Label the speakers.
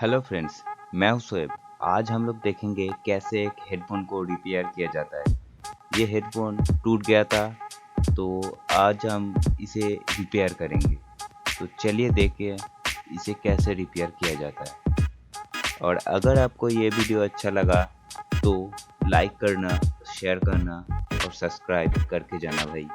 Speaker 1: Hello friends, मैं हूं शोएब। आज हम लोग देखेंगे कैसे एक हेडफोन को रिपेयर किया जाता है। ये हेडफोन टूट गया था, तो आज हम इसे रिपेयर करेंगे। तो चलिए देखिए इसे कैसे रिपेयर किया जाता है। और अगर आपको ये वीडियो अच्छा लगा तो लाइक करना, शेयर करना और सब्सक्राइब करके जाना भाई।